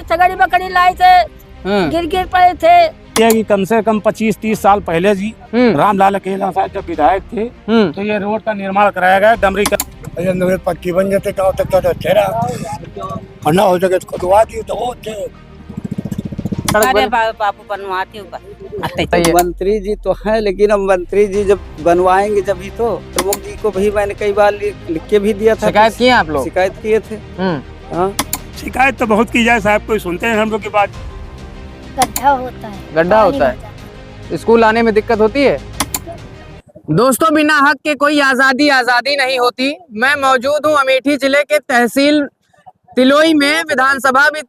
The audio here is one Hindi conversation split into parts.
छगड़ी बकरी लाए थे, गिर गिर पड़े थे। ये कि कम से कम 25-30 साल पहले जी रामलाल अकेला साहब जब विधायक थे तो ये रोड का निर्माण कराया गया। डमरी का पक्की बन जाते गाँव तक तो अच्छा रहा, ना हो सके तो खुदवा दी तो वो थे। अरे बाबू बनवाती हूँ। मंत्री जी तो हैं, लेकिन अब मंत्री जी जब बनवाएंगे जब ही तो प्रमुख जी को भी मैंने कई बार लिख के भी दिया था। शिकायत किए आप लोग? शिकायत किए थे। हाँ, शिकायत तो बहुत की जाए साहब, कोई सुनते हैं हम लोग की बात। गड्ढा होता है, गड्ढा होता है, स्कूल आने में दिक्कत होती है। दोस्तों, बिना हक के कोई आजादी नहीं होती। मैं मौजूद हूँ अमेठी जिले के तहसील तिलोई में। विधानसभा भी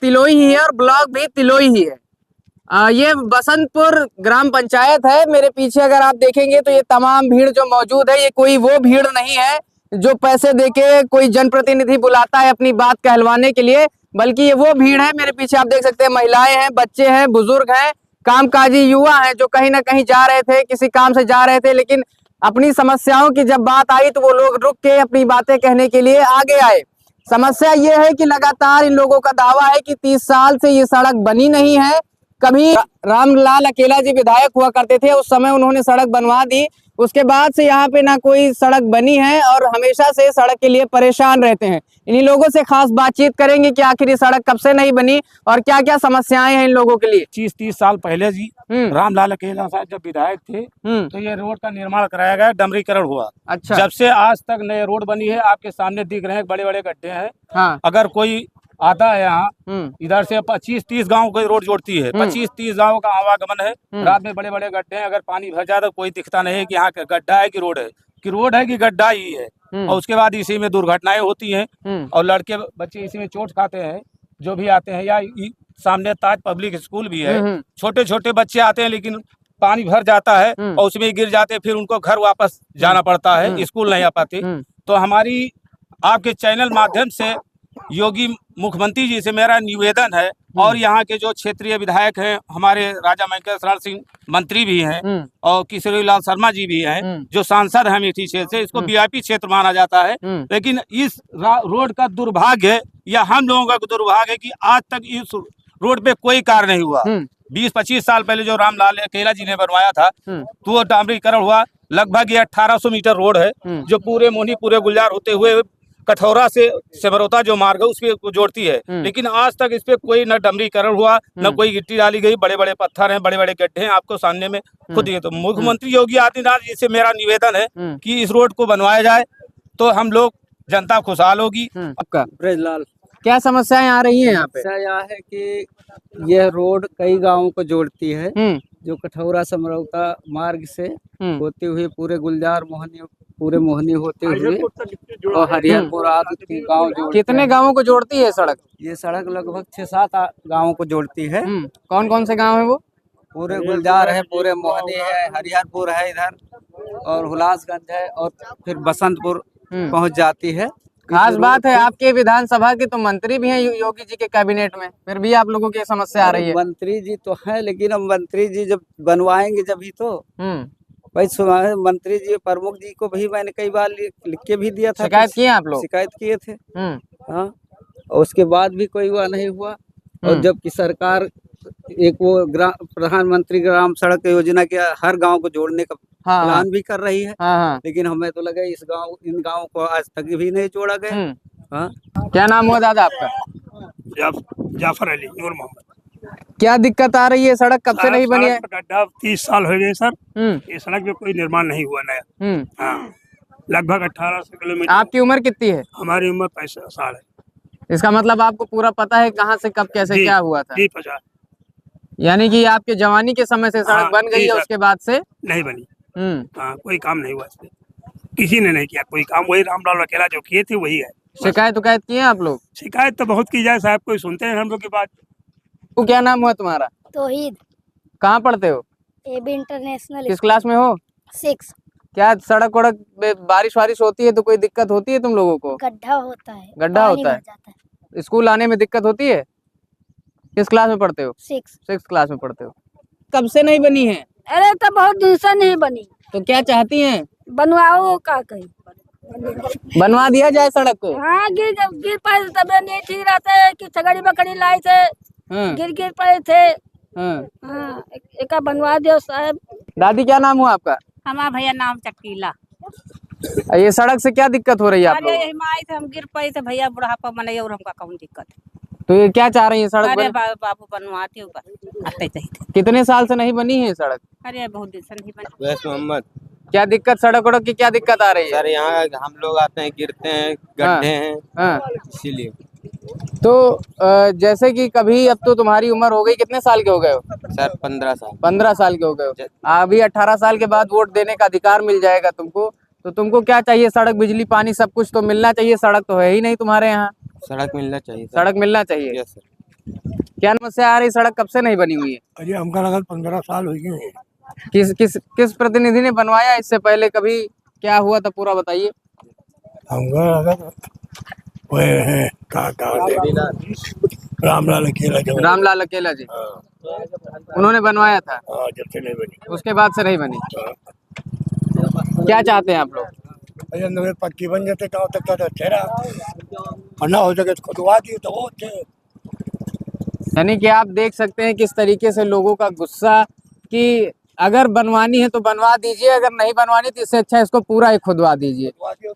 तिलोई ही है और ब्लॉक भी तिलोई ही है। ये बसंतपुर ग्राम पंचायत है। मेरे पीछे अगर आप देखेंगे तो ये तमाम भीड़ जो मौजूद है, ये कोई वो भीड़ नहीं है जो पैसे देके कोई जनप्रतिनिधि बुलाता है अपनी बात कहलवाने के लिए, बल्कि ये वो भीड़ है। मेरे पीछे आप देख सकते हैं, महिलाएं हैं, बच्चे हैं, बुजुर्ग हैं, कामकाजी युवा हैं जो कहीं ना कहीं जा रहे थे, किसी काम से जा रहे थे, लेकिन अपनी समस्याओं की जब बात आई तो वो लोग रुक के अपनी बातें कहने के लिए आगे आए। समस्या ये है कि लगातार इन लोगों का दावा है कि 30 साल से ये सड़क बनी नहीं है। कभी रामलाल अकेला जी विधायक हुआ करते थे, उस समय उन्होंने सड़क बनवा दी, उसके बाद से यहाँ पे ना कोई सड़क बनी है और हमेशा से सड़क के लिए परेशान रहते हैं। इन्हीं लोगों से खास बातचीत करेंगे कि आखिर ये सड़क कब से नहीं बनी और क्या क्या समस्याएं हैं इन लोगों के लिए। 25-30 साल पहले जी रामलाल अकेला साहब जब विधायक थे तो ये रोड का निर्माण कराया गया, डमरीकरण हुआ। अच्छा। जब से आज तक नए रोड बनी है, आपके सामने दिख रहे हैं, बड़े बड़े गड्ढे हैं। हाँ। अगर कोई आता है यहाँ, इधर से 25-30 गांव को रोड जोड़ती है, 25-30 गांव का आवागमन है। रात में बड़े बड़े गड्ढे हैं, अगर पानी भर जाता कोई दिखता नहीं है कि यहाँ गड्ढा है कि रोड है, कि गड्ढा ही है। और उसके बाद इसी में दुर्घटनाएं होती हैं और लड़के बच्चे इसी में चोट खाते हैं जो भी आते हैं। या सामने ताज पब्लिक स्कूल भी है, छोटे छोटे बच्चे आते हैं लेकिन पानी भर जाता है और उसमें गिर जाते हैं, फिर उनको घर वापस जाना पड़ता है, स्कूल नहीं आ पाते। तो हमारी आपके चैनल माध्यम से योगी मुख्यमंत्री जी से मेरा निवेदन है, और यहाँ के जो क्षेत्रीय विधायक हैं, हमारे राजा महिकेश सिंह मंत्री भी हैं और किशोरी लाल शर्मा जी भी हैं जो सांसद हैं अमेठी क्षेत्र से। इसको वीआईपी क्षेत्र माना जाता है, लेकिन इस रोड का दुर्भाग्य या हम लोगों का दुर्भाग्य है कि आज तक इस रोड पे कोई कार्य नहीं हुआ। 20-25 साल पहले जो रामलाल अकेला जी ने बनवाया था तो वो डामरीकरण हुआ। लगभग ये 1800 मीटर रोड है जो पूरे मोहनी पूरे गुलजार होते हुए कठौरा से सेमरोता जो मार्ग है उस पे जोड़ती है, लेकिन आज तक इस पे कोई न डमरीकरण हुआ, न कोई गिट्टी डाली गई। बड़े बड़े पत्थर हैं, बड़े बड़े गड्ढे हैं, आपको सामने में खुद ही। तो मुख्यमंत्री योगी आदित्यनाथ जी से मेरा निवेदन है कि इस रोड को बनवाया जाए तो हम लोग जनता खुशहाल होगी। आपका ब्रजलाल। क्या समस्याएं आ रही हैं यहाँ पे? समस्या यह है कि यह रोड कई गांवों को जोड़ती है, जो कठौरा समरौता मार्ग से होते हुए पूरे गुलजार मोहनी होते हुए और हरिहरपुर आदि गाँव जोड़ते हैं। कितने गांवों को जोड़ती है सड़क? ये सड़क लगभग 6-7 गाँवों को जोड़ती है। कौन कौन से गांव है वो? पूरे गुलजार है, पूरे मोहनी है, हरिहरपुर है इधर, और हुलासगंज है, और फिर बसंतपुर पहुंच जाती है। खास बात है आपके विधानसभा के तो मंत्री भी हैं योगी जी के कैबिनेट में, फिर भी आप लोगों की समस्या आ रही है। मंत्री जी तो हैं, लेकिन अब मंत्री जी जब बनवाएंगे जब ही तो भाई मंत्री जी प्रमुख जी को भी मैंने कई बार लिख के भी दिया था। शिकायत किए आप लोग? शिकायत किए थे। हाँ, और उसके बाद भी कोई हुआ नहीं हुआ। और जबकि सरकार एक वो प्रधानमंत्री ग्राम सड़क योजना के हर गांव को जोड़ने का प्लान भी कर रही है, लेकिन हमें तो लगा इन गाँव को आज तक भी नहीं जोड़ा गया। क्या नाम हुआ दादा आपका? जाफर अली नूर मोहम्मद। क्या दिक्कत आ रही है? सड़क कब से नहीं बनी है? गड्ढा 30 साल हो गए सर, ये सड़क में कोई निर्माण नहीं हुआ नया। हाँ, लगभग 1800 किलोमीटर। आपकी उम्र कितनी है? हमारी उम्र 65 साल है। इसका मतलब आपको पूरा पता है कहाँ से कब कैसे क्या हुआ था? जी, 50। यानी कि आपके जवानी के समय से सड़क बन गई है, उसके बाद से नहीं बनी। हाँ, कोई काम नहीं हुआ इस पे, किसी ने नहीं किया कोई काम। वही रामलाल अकेला जो किए थे वही है। शिकायत किए आप लोग? शिकायत तो बहुत की जाए साहब, कोई सुनते हैं हम लोग की बात। तो क्या नाम हुआ तुम्हारा? तौहीद। कहाँ पढ़ते हो? AB international. किस क्लास में हो? 6। क्या सड़क वड़क बारिश वारिश होती है तो कोई दिक्कत होती है तुम लोगों को? गड्ढा होता है, गड्ढा होता है। स्कूल आने में दिक्कत होती है? किस क्लास में पढ़ते हो? 6 क्लास में पढ़ते हो। कब से नहीं बनी है? अरे तो बहुत दिन से नहीं बनी। तो क्या चाहती हैं? बनवाओ का कहीं बनवा दिया जाए सड़क को। हाँ गिर पड़े तबे नहीं ठीक रहता है कि छगड़ी बकड़ी लाई थे हाँ गिर पड़े थे। हाँ। हाँ एक बनवा दियो साहब। दादी क्या नाम हुआ आपका? हमारा भैया नाम चकीला। ये सड़क से क्या दिक्कत हो रही है आप अरे लोगों यही माई थे, हम गिर पड़े थे भैया, बुढ़ापा मने और हमका कौन दिक्कत है। को? तो ये क्या चाह रही है सड़क अरे बने? बाबू बनवाते हो आते थे। कितने साल से नहीं बनी है ये सड़क? अरे बहुत दिन से नहीं बनी। वैस मोहम्मद क्या दिक्कत, सड़क वड़क की क्या दिक्कत आ रही है? सर, यहाँ हम लोग आते हैं, गिरते हैं, गड्ढे हैं, हाँ। इसीलिए। तो जैसे कि कभी, अब तो तुम्हारी उम्र हो गई, कितने साल के हो गए हो? सर 15 साल। 15 साल के हो गए हो। अभी 18 साल के बाद वोट देने का अधिकार मिल जाएगा तुमको, तो तुमको क्या चाहिए? सड़क, बिजली, पानी सब कुछ तो मिलना चाहिए। सड़क तो है ही नहीं तुम्हारे यहाँ। सड़क मिलना चाहिए सर। सड़क मिलना चाहिए। Yes sir. क्या समस्या आ रही? सड़क कब से नहीं बनी हुई है? अरे हमका लगा 15 साल हो गए। किस प्रतिनिधि ने बनवाया? इससे पहले कभी क्या हुआ था, पूरा बताइए। हमका लगा रामलाल अकेला जब। रामलाल अकेला जी, उन्होंने बनवाया था। जब से नहीं बनी। उसके बाद से नहीं बनी। क्या चाहते हैं आप लोग? अरे नवे पक्की बन जाते गाँव तक का तो अच्छा रहा, और ना हो सके तो खुदवा दी तो वो अच्छे। यानी कि आप देख सकते हैं किस तरीके से लोगों का गुस्सा, कि अगर बनवानी है तो बनवा दीजिए, अगर नहीं बनवानी तो इससे अच्छा इसको पूरा ही खुदवा दीजिए।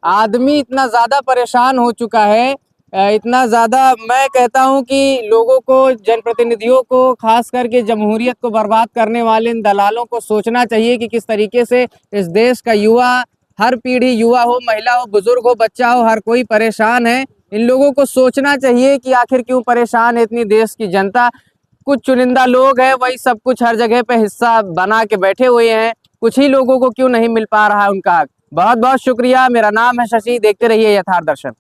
आदमी इतना ज़्यादा परेशान हो चुका है, इतना ज़्यादा, मैं कहता हूं कि लोगों को, जनप्रतिनिधियों को, खास करके जमहूरियत को बर्बाद करने वाले इन दलालों को सोचना चाहिए कि किस तरीके से इस देश का युवा, हर पीढ़ी, युवा हो, महिला हो, बुजुर्ग हो, बच्चा हो, हर कोई परेशान है। इन लोगों को सोचना चाहिए कि आखिर क्यों परेशान है इतनी देश की जनता। कुछ चुनिंदा लोग हैं, वही सब कुछ हर जगह पे हिस्सा बना के बैठे हुए हैं। कुछ ही लोगों को क्यों नहीं मिल पा रहा है उनका हक। बहुत बहुत शुक्रिया। मेरा नाम है शशि, देखते रहिए यथार्थ दर्शन।